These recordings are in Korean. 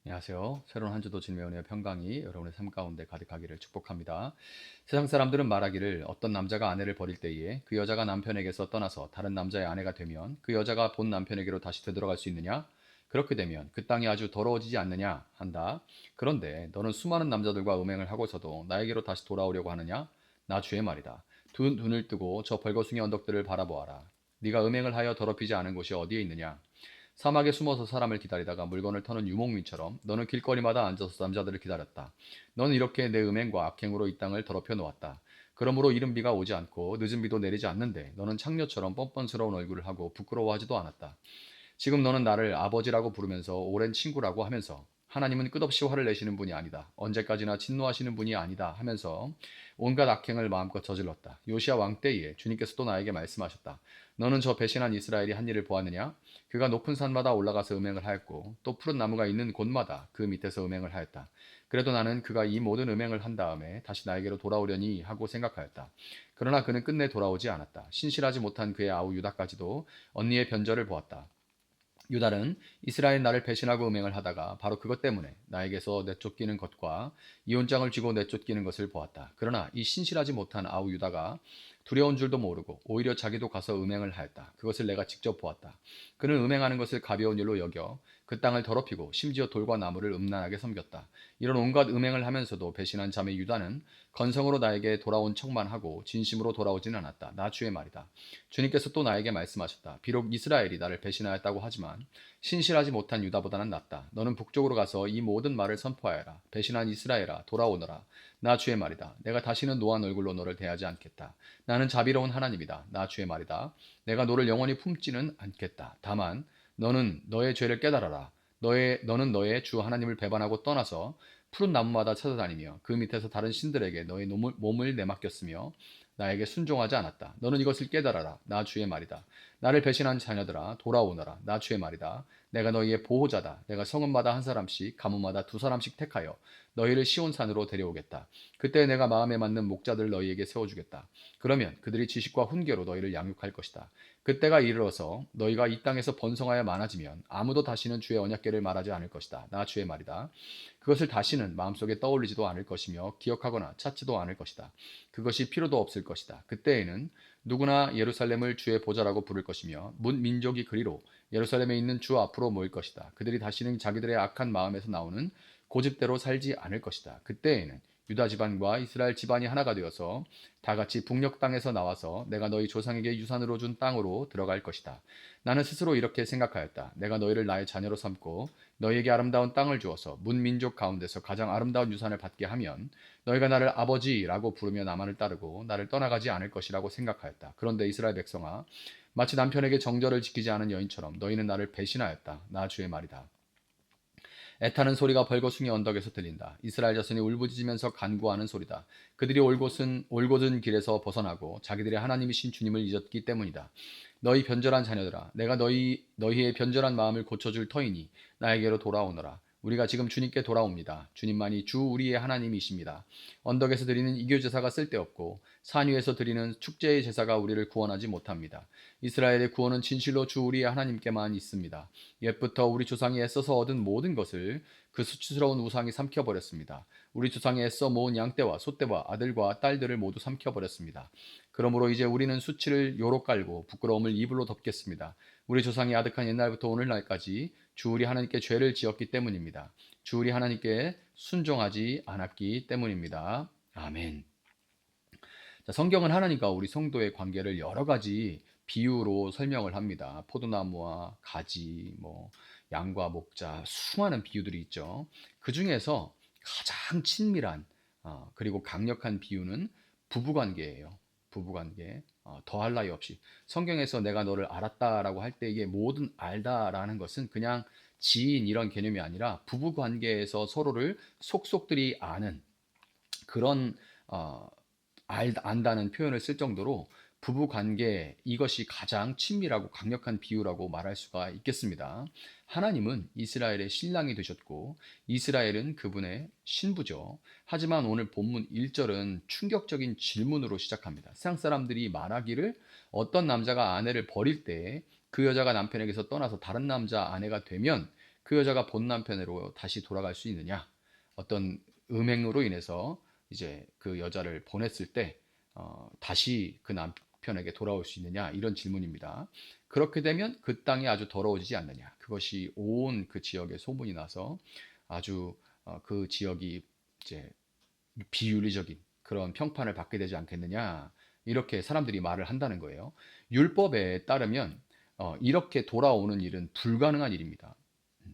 안녕하세요. 새로운 한 주도 주님의 은혜와 평강이 여러분의 삶 가운데 가득하기를 축복합니다. 세상 사람들은 말하기를 어떤 남자가 아내를 버릴 때에 그 여자가 남편에게서 떠나서 다른 남자의 아내가 되면 그 여자가 본 남편에게로 다시 되돌아갈 수 있느냐? 그렇게 되면 그 땅이 아주 더러워지지 않느냐? 한다. 그런데 너는 수많은 남자들과 음행을 하고서도 나에게로 다시 돌아오려고 하느냐? 나 주의 말이다. 두 눈을 뜨고 저 벌거숭이 언덕들을 바라보아라. 네가 음행을 하여 더럽히지 않은 곳이 어디에 있느냐? 사막에 숨어서 사람을 기다리다가 물건을 터는 유목민처럼 너는 길거리마다 앉아서 남자들을 기다렸다. 너는 이렇게 내 음행과 악행으로 이 땅을 더럽혀 놓았다. 그러므로 이른 비가 오지 않고 늦은 비도 내리지 않는데 너는 창녀처럼 뻔뻔스러운 얼굴을 하고 부끄러워하지도 않았다. 지금 너는 나를 아버지라고 부르면서 오랜 친구라고 하면서 하나님은 끝없이 화를 내시는 분이 아니다. 언제까지나 진노하시는 분이 아니다 하면서 온갖 악행을 마음껏 저질렀다. 요시야 왕 때에 주님께서 또 나에게 말씀하셨다. 너는 저 배신한 이스라엘이 한 일을 보았느냐? 그가 높은 산마다 올라가서 음행을 하였고 또 푸른 나무가 있는 곳마다 그 밑에서 음행을 하였다. 그래도 나는 그가 이 모든 음행을 한 다음에 다시 나에게로 돌아오려니 하고 생각하였다. 그러나 그는 끝내 돌아오지 않았다. 신실하지 못한 그의 아우 유다까지도 언니의 변절을 보았다. 유다는 이스라엘 나를 배신하고 음행을 하다가 바로 그것 때문에 나에게서 내쫓기는 것과 이혼장을 쥐고 내쫓기는 것을 보았다. 그러나 이 신실하지 못한 아우 유다가 두려운 줄도 모르고 오히려 자기도 가서 음행을 하였다. 그것을 내가 직접 보았다. 그는 음행하는 것을 가벼운 일로 여겨 그 땅을 더럽히고 심지어 돌과 나무를 음란하게 섬겼다. 이런 온갖 음행을 하면서도 배신한 자매 유다는 건성으로 나에게 돌아온 척만 하고 진심으로 돌아오지는 않았다. 나 주의 말이다. 주님께서 또 나에게 말씀하셨다. 비록 이스라엘이 나를 배신하였다고 하지만 신실하지 못한 유다보다는 낫다. 너는 북쪽으로 가서 이 모든 말을 선포하여라. 배신한 이스라엘아 돌아오너라. 나 주의 말이다. 내가 다시는 노한 얼굴로 너를 대하지 않겠다. 나는 자비로운 하나님이다. 나 주의 말이다. 내가 너를 영원히 품지는 않겠다. 다만 너는 너의 죄를 깨달아라. 너는 너의 주 하나님을 배반하고 떠나서 푸른 나무마다 찾아다니며 그 밑에서 다른 신들에게 너의 몸을 내맡겼으며 나에게 순종하지 않았다. 너는 이것을 깨달아라. 나 주의 말이다. 나를 배신한 자녀들아 돌아오너라. 나 주의 말이다. 내가 너희의 보호자다. 내가 성읍마다 한 사람씩 가문마다 두 사람씩 택하여 너희를 시온산으로 데려오겠다. 그때 내가 마음에 맞는 목자들 너희에게 세워주겠다. 그러면 그들이 지식과 훈계로 너희를 양육할 것이다. 그때가 이르러서 너희가 이 땅에서 번성하여 많아지면 아무도 다시는 주의 언약궤를 말하지 않을 것이다. 나 주의 말이다. 그것을 다시는 마음속에 떠올리지도 않을 것이며 기억하거나 찾지도 않을 것이다. 그것이 필요도 없을 것이다. 그때에는 누구나 예루살렘을 주의 보좌라고 부를 것이며 문 민족이 그리로 예루살렘에 있는 주 앞으로 모일 것이다. 그들이 다시는 자기들의 악한 마음에서 나오는 고집대로 살지 않을 것이다. 그때에는 유다 집안과 이스라엘 집안이 하나가 되어서 다 같이 북녘 땅에서 나와서 내가 너희 조상에게 유산으로 준 땅으로 들어갈 것이다. 나는 스스로 이렇게 생각하였다. 내가 너희를 나의 자녀로 삼고 너희에게 아름다운 땅을 주어서 문민족 가운데서 가장 아름다운 유산을 받게 하면 너희가 나를 아버지라고 부르며 나만을 따르고 나를 떠나가지 않을 것이라고 생각하였다. 그런데 이스라엘 백성아, 마치 남편에게 정절을 지키지 않은 여인처럼 너희는 나를 배신하였다. 나 주의 말이다. 애타는 소리가 벌거숭이 언덕에서 들린다. 이스라엘 자손이 울부짖으면서 간구하는 소리다. 그들이 올곧은 길에서 벗어나고 자기들의 하나님이신 주님을 잊었기 때문이다. 너희 변절한 자녀들아, 내가 너희의 변절한 마음을 고쳐줄 터이니 나에게로 돌아오너라. 우리가 지금 주님께 돌아옵니다. 주님만이 주 우리의 하나님이십니다. 언덕에서 드리는 이교 제사가 쓸데없고 산 위에서 드리는 축제의 제사가 우리를 구원하지 못합니다. 이스라엘의 구원은 진실로 주 우리의 하나님께만 있습니다. 옛부터 우리 조상이 애써서 얻은 모든 것을 그 수치스러운 우상이 삼켜버렸습니다. 우리 조상이 애써 모은 양떼와 소떼와 아들과 딸들을 모두 삼켜버렸습니다. 그러므로 이제 우리는 수치를 요로 깔고 부끄러움을 이불로 덮겠습니다. 우리 조상이 아득한 옛날부터 오늘날까지 주 우리 하나님께 죄를 지었기 때문입니다. 주 우리 하나님께 순종하지 않았기 때문입니다. 아멘. 자, 성경은 하나님과 우리 성도의 관계를 여러 가지 비유로 설명을 합니다. 포도나무와 가지, 양과 목자, 수많은 비유들이 있죠. 그 중에서 가장 친밀한 그리고 강력한 비유는 부부관계예요. 부부관계. 더할 나위 없이 성경에서 내가 너를 알았다라고 할 때 이게 모든 알다라는 것은 그냥 지인 이런 개념이 아니라 부부관계에서 서로를 속속들이 아는 그런 어, 안다는 표현을 쓸 정도로 부부 관계 이것이 가장 친밀하고 강력한 비유라고 말할 수가 있겠습니다. 하나님은 이스라엘의 신랑이 되셨고 이스라엘은 그분의 신부죠. 하지만 오늘 본문 1절은 충격적인 질문으로 시작합니다. 세상 사람들이 말하기를 어떤 남자가 아내를 버릴 때 그 여자가 남편에게서 떠나서 다른 남자 아내가 되면 그 여자가 본 남편으로 다시 돌아갈 수 있느냐? 어떤 음행으로 인해서 이제 그 여자를 보냈을 때 다시 그 남편에게 돌아올 수 있느냐? 이런 질문입니다. 그렇게 되면 그 땅이 아주 더러워지지 않느냐? 그것이 온 그 지역에 소문이 나서 아주 그 지역이 이제 비윤리적인 그런 평판을 받게 되지 않겠느냐? 이렇게 사람들이 말을 한다는 거예요. 율법에 따르면 이렇게 돌아오는 일은 불가능한 일입니다.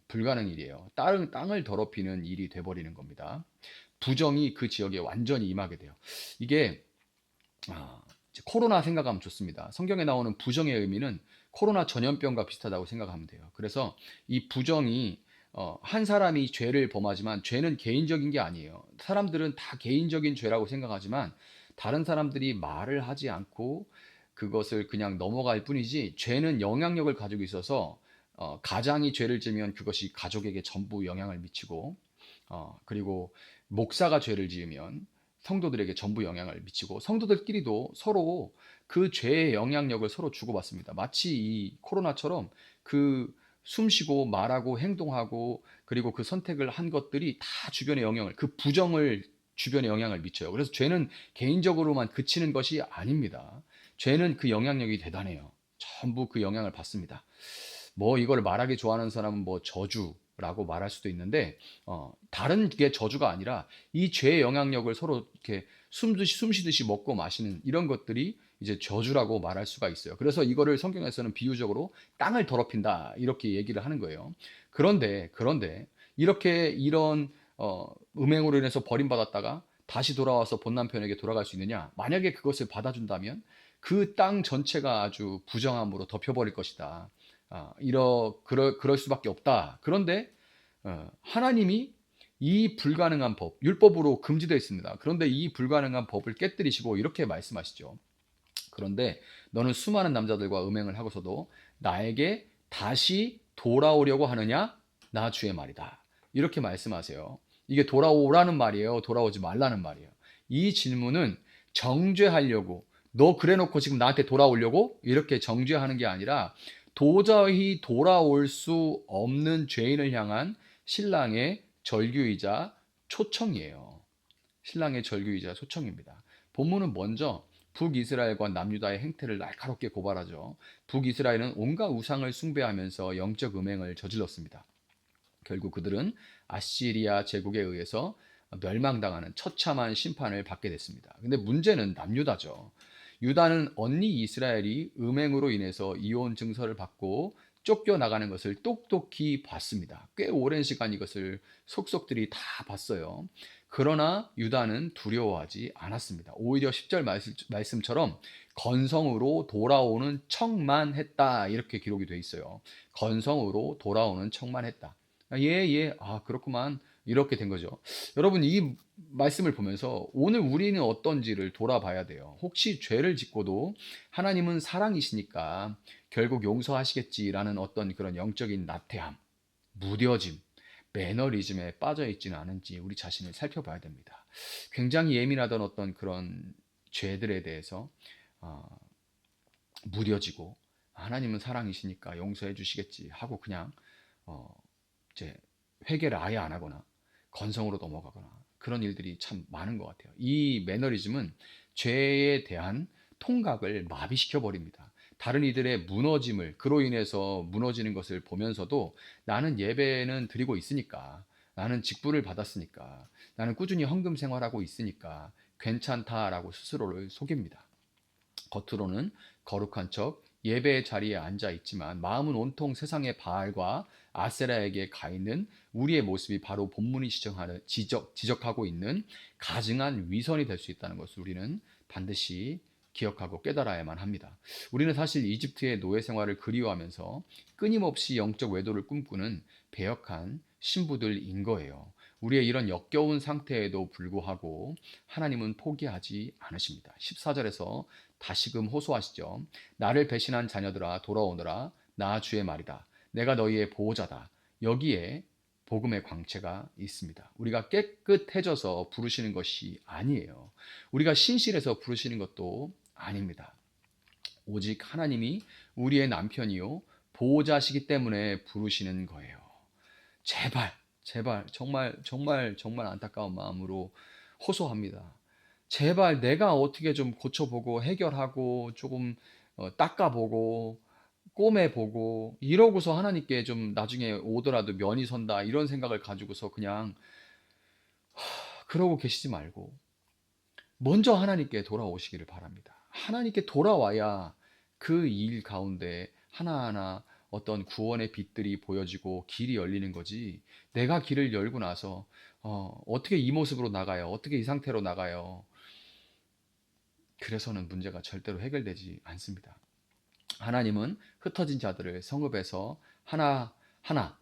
불가능 일이에요. 땅을 더럽히는 일이 돼버리는 겁니다. 부정이 그 지역에 완전히 임하게 돼요. 이게 이제 코로나 생각하면 좋습니다. 성경에 나오는 부정의 의미는 코로나 전염병과 비슷하다고 생각하면 돼요. 그래서 이 부정이 한 사람이 죄를 범하지만 죄는 개인적인 게 아니에요. 사람들은 다 개인적인 죄라고 생각하지만 다른 사람들이 말을 하지 않고 그것을 그냥 넘어갈 뿐이지 죄는 영향력을 가지고 있어서 가장이 죄를 지으면 그것이 가족에게 전부 영향을 미치고 그리고 목사가 죄를 지으면 성도들에게 전부 영향을 미치고 성도들끼리도 서로 그 죄의 영향력을 서로 주고받습니다. 마치 이 코로나처럼 그 숨쉬고 말하고 행동하고 그리고 그 선택을 한 것들이 다 주변에 영향을 그 부정을 주변에 영향을 미쳐요. 그래서 죄는 개인적으로만 그치는 것이 아닙니다. 죄는 그 영향력이 대단해요. 전부 그 영향을 받습니다. 뭐 이걸 말하기 좋아하는 사람은 뭐 저주라고 말할 수도 있는데 다른 게 저주가 아니라 이 죄의 영향력을 서로 이렇게 숨쉬듯이 먹고 마시는 이런 것들이 이제 저주라고 말할 수가 있어요. 그래서 이거를 성경에서는 비유적으로 땅을 더럽힌다 이렇게 얘기를 하는 거예요. 그런데 이렇게 이런 음행으로 인해서 버림받았다가 다시 돌아와서 본 남편에게 돌아갈 수 있느냐? 만약에 그것을 받아준다면 그 땅 전체가 아주 부정함으로 덮여버릴 것이다. 그럴 수밖에 없다. 그런데 하나님이 이 불가능한 법, 율법으로 금지되어 있습니다. 그런데 이 불가능한 법을 깨뜨리시고 이렇게 말씀하시죠. 그런데 너는 수많은 남자들과 음행을 하고서도 나에게 다시 돌아오려고 하느냐? 나 주의 말이다. 이렇게 말씀하세요. 이게 돌아오라는 말이에요. 돌아오지 말라는 말이에요. 이 질문은 정죄하려고 너 그래 놓고 지금 나한테 돌아오려고? 이렇게 정죄하는 게 아니라 도저히 돌아올 수 없는 죄인을 향한 신랑의 절규이자 초청이에요. 신랑의 절규이자 초청입니다. 본문은 먼저 북이스라엘과 남유다의 행태를 날카롭게 고발하죠. 북이스라엘은 온갖 우상을 숭배하면서 영적 음행을 저질렀습니다. 결국 그들은 아시리아 제국에 의해서 멸망당하는 처참한 심판을 받게 됐습니다. 근데 문제는 남유다죠. 유다는 언니 이스라엘이 음행으로 인해서 이혼 증서를 받고 쫓겨나가는 것을 똑똑히 봤습니다. 꽤 오랜 시간 이것을 속속들이 다 봤어요. 그러나 유다는 두려워하지 않았습니다. 오히려 10절 말씀처럼 건성으로 돌아오는 척만 했다. 이렇게 기록이 돼 있어요. 건성으로 돌아오는 척만 했다. 예. 그렇구만. 이렇게 된 거죠. 여러분, 이 말씀을 보면서 오늘 우리는 어떤지를 돌아봐야 돼요. 혹시 죄를 짓고도 하나님은 사랑이시니까 결국 용서하시겠지라는 어떤 그런 영적인 나태함, 무뎌짐, 매너리즘에 빠져 있지는 않은지 우리 자신을 살펴봐야 됩니다. 굉장히 예민하던 어떤 그런 죄들에 대해서 어, 무뎌지고 하나님은 사랑이시니까 용서해 주시겠지 하고 그냥 어, 이제 회개를 아예 안 하거나 건성으로 넘어가거나 그런 일들이 참 많은 것 같아요. 이 매너리즘은 죄에 대한 통각을 마비시켜 버립니다. 다른 이들의 무너짐을 그로 인해서 무너지는 것을 보면서도 나는 예배는 드리고 있으니까 나는 직분을 받았으니까 나는 꾸준히 헌금 생활하고 있으니까 괜찮다라고 스스로를 속입니다. 겉으로는 거룩한 척 예배의 자리에 앉아 있지만 마음은 온통 세상의 바알과 아세라에게 가 있는 우리의 모습이 바로 본문이 지적하고 있는 가증한 위선이 될 수 있다는 것을 우리는 반드시 기억하고 깨달아야만 합니다. 우리는 사실 이집트의 노예 생활을 그리워하면서 끊임없이 영적 외도를 꿈꾸는 배역한 신부들인 거예요. 우리의 이런 역겨운 상태에도 불구하고 하나님은 포기하지 않으십니다. 14절에서 다시금 호소하시죠. 나를 배신한 자녀들아 돌아오너라. 나 주의 말이다. 내가 너희의 보호자다. 여기에 복음의 광채가 있습니다. 우리가 깨끗해져서 부르시는 것이 아니에요. 우리가 신실해서 부르시는 것도 아닙니다. 오직 하나님이 우리의 남편이요 보호자시기 때문에 부르시는 거예요. 제발, 제발, 정말, 정말, 정말 안타까운 마음으로 호소합니다. 제발 내가 어떻게 좀 고쳐보고 해결하고 조금 닦아보고 꼬매보고 이러고서 하나님께 좀 나중에 오더라도 면이 선다 이런 생각을 가지고서 그냥 그러고 계시지 말고 먼저 하나님께 돌아오시기를 바랍니다. 하나님께 돌아와야 그 일 가운데 하나하나 어떤 구원의 빛들이 보여지고 길이 열리는 거지. 내가 길을 열고 나서 어떻게 이 모습으로 나가요? 어떻게 이 상태로 나가요? 그래서는 문제가 절대로 해결되지 않습니다. 하나님은 흩어진 자들을 성읍에서 하나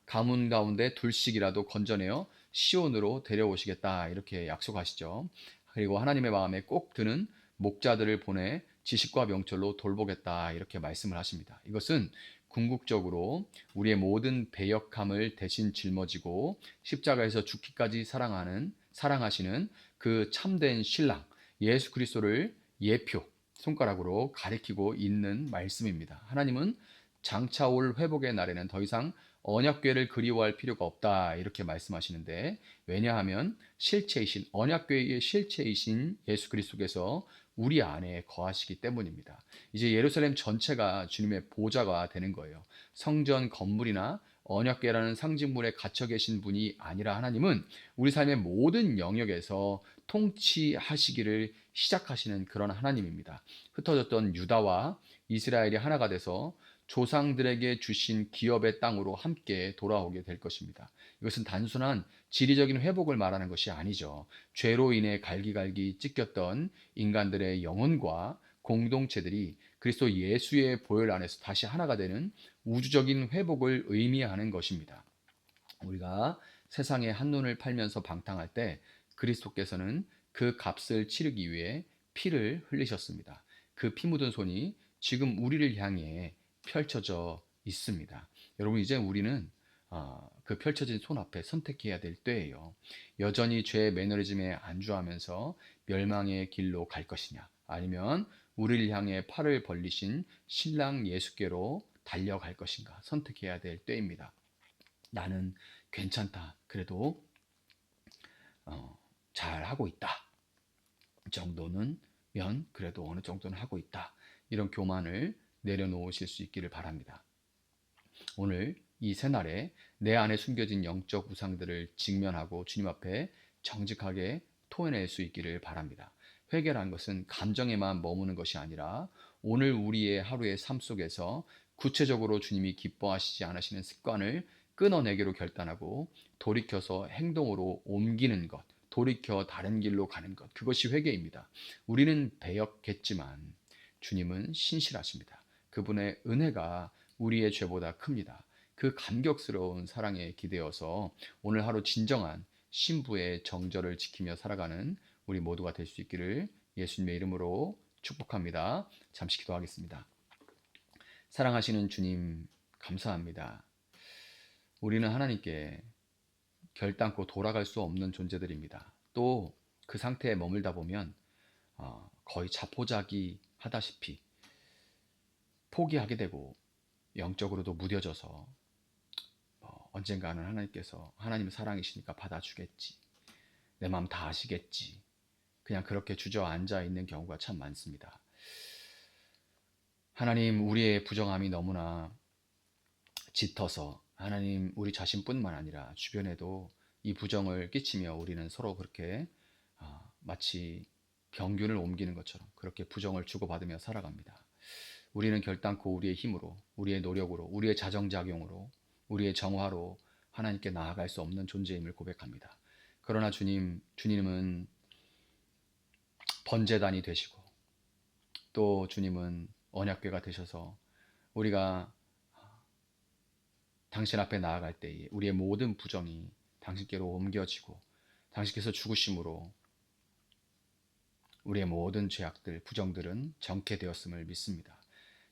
가문 가운데 둘씩이라도 건져내어 시온으로 데려오시겠다 이렇게 약속하시죠. 그리고 하나님의 마음에 꼭 드는 목자들을 보내 지식과 명철로 돌보겠다 이렇게 말씀을 하십니다. 이것은 궁극적으로 우리의 모든 배역함을 대신 짊어지고 십자가에서 죽기까지 사랑하시는 그 참된 신랑 예수 그리스도를 예표 손가락으로 가리키고 있는 말씀입니다. 하나님은 장차 올 회복의 날에는 더 이상 언약궤를 그리워할 필요가 없다 이렇게 말씀하시는데, 왜냐하면 실체이신 언약궤의 실체이신 예수 그리스도께서 우리 안에 거하시기 때문입니다. 이제 예루살렘 전체가 주님의 보좌가 되는 거예요. 성전 건물이나 언약궤라는 상징물에 갇혀 계신 분이 아니라 하나님은 우리 삶의 모든 영역에서 통치하시기를 시작하시는 그런 하나님입니다. 흩어졌던 유다와 이스라엘이 하나가 돼서 조상들에게 주신 기업의 땅으로 함께 돌아오게 될 것입니다. 이것은 단순한 지리적인 회복을 말하는 것이 아니죠. 죄로 인해 갈기갈기 찢겼던 인간들의 영혼과 공동체들이 그리스도 예수의 보혈 안에서 다시 하나가 되는 우주적인 회복을 의미하는 것입니다. 우리가 세상의 한눈을 팔면서 방탕할 때 그리스도께서는 그 값을 치르기 위해 피를 흘리셨습니다. 그 피 묻은 손이 지금 우리를 향해 펼쳐져 있습니다. 여러분, 이제 우리는 그 펼쳐진 손 앞에 선택해야 될 때예요. 여전히 죄의 매너리즘에 안주하면서 멸망의 길로 갈 것이냐, 아니면 우리를 향해 팔을 벌리신 신랑 예수께로 달려갈 것인가 선택해야 될 때입니다. 나는 괜찮다. 그래도 잘 하고 있다. 정도는 그래도 어느 정도는 하고 있다. 이런 교만을 내려놓으실 수 있기를 바랍니다. 오늘 이 새날에 내 안에 숨겨진 영적 우상들을 직면하고 주님 앞에 정직하게 토해낼 수 있기를 바랍니다. 회개란 것은 감정에만 머무는 것이 아니라 오늘 우리의 하루의 삶 속에서 구체적으로 주님이 기뻐하시지 않으시는 습관을 끊어내기로 결단하고 돌이켜서 행동으로 옮기는 것, 돌이켜 다른 길로 가는 것, 그것이 회개입니다. 우리는 배역했지만 주님은 신실하십니다. 그분의 은혜가 우리의 죄보다 큽니다. 그 감격스러운 사랑에 기대어서 오늘 하루 진정한 신부의 정절을 지키며 살아가는 우리 모두가 될 수 있기를 예수님의 이름으로 축복합니다. 잠시 기도하겠습니다. 사랑하시는 주님, 감사합니다. 우리는 하나님께 결단코 돌아갈 수 없는 존재들입니다. 또 그 상태에 머물다 보면 거의 자포자기 하다시피 포기하게 되고 영적으로도 무뎌져서 언젠가는 하나님께서 하나님 사랑이시니까 받아주겠지, 내 마음 다 아시겠지, 그냥 그렇게 주저앉아 있는 경우가 참 많습니다. 하나님, 우리의 부정함이 너무나 짙어서 하나님 우리 자신뿐만 아니라 주변에도 이 부정을 끼치며 우리는 서로 그렇게 마치 병균을 옮기는 것처럼 그렇게 부정을 주고받으며 살아갑니다. 우리는 결단코 우리의 힘으로, 우리의 노력으로, 우리의 자정작용으로, 우리의 정화로 하나님께 나아갈 수 없는 존재임을 고백합니다. 그러나 주님은 번제단이 되시고 또 주님은 언약궤가 되셔서 우리가 당신 앞에 나아갈 때에 우리의 모든 부정이 당신께로 옮겨지고 당신께서 죽으심으로 우리의 모든 죄악들, 부정들은 정케 되었음을 믿습니다.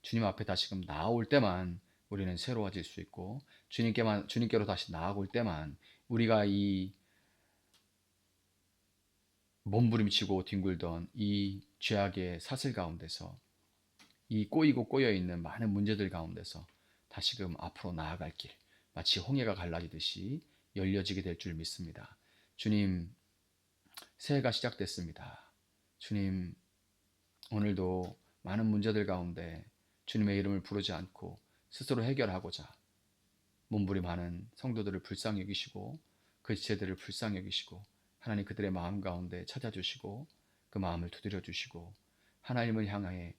주님 앞에 다시금 나아올 때만 우리는 새로워질 수 있고 주님께로 다시 나아올 때만 우리가 이 몸부림치고 뒹굴던 이 죄악의 사슬 가운데서 이 꼬이고 꼬여있는 많은 문제들 가운데서 다시금 앞으로 나아갈 길, 마치 홍해가 갈라지듯이 열려지게 될 줄 믿습니다. 주님, 새해가 시작됐습니다. 주님, 오늘도 많은 문제들 가운데 주님의 이름을 부르지 않고 스스로 해결하고자 몸부림하는 성도들을 불쌍히 여기시고 그 지체들을 불쌍히 여기시고 하나님 그들의 마음 가운데 찾아주시고 그 마음을 두드려 주시고 하나님을 향하여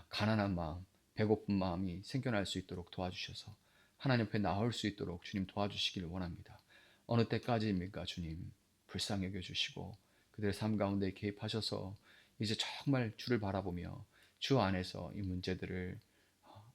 가난한 마음, 배고픈 마음이 생겨날 수 있도록 도와주셔서 하나님 앞에 나올 수 있도록 주님 도와주시길 원합니다. 어느 때까지입니까 주님? 불쌍히 여겨주시고 그들의 삶 가운데 개입하셔서 이제 정말 주를 바라보며 주 안에서 이 문제들을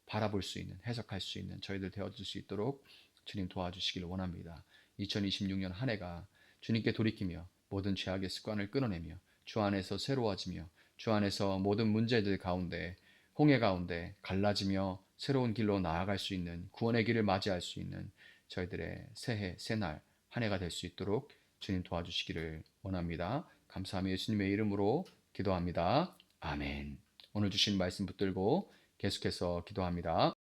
바라볼 수 있는, 해석할 수 있는 저희들 되어줄 수 있도록 주님 도와주시길 원합니다. 2026년 한 해가 주님께 돌이키며 모든 죄악의 습관을 끊어내며 주 안에서 새로워지며 주 안에서 모든 문제들 가운데 홍해 가운데 갈라지며 새로운 길로 나아갈 수 있는 구원의 길을 맞이할 수 있는 저희들의 새해 새날 한 해가 될 수 있도록 주님 도와주시기를 원합니다. 감사하며 예수님의 이름으로 기도합니다. 아멘. 오늘 주신 말씀 붙들고 계속해서 기도합니다.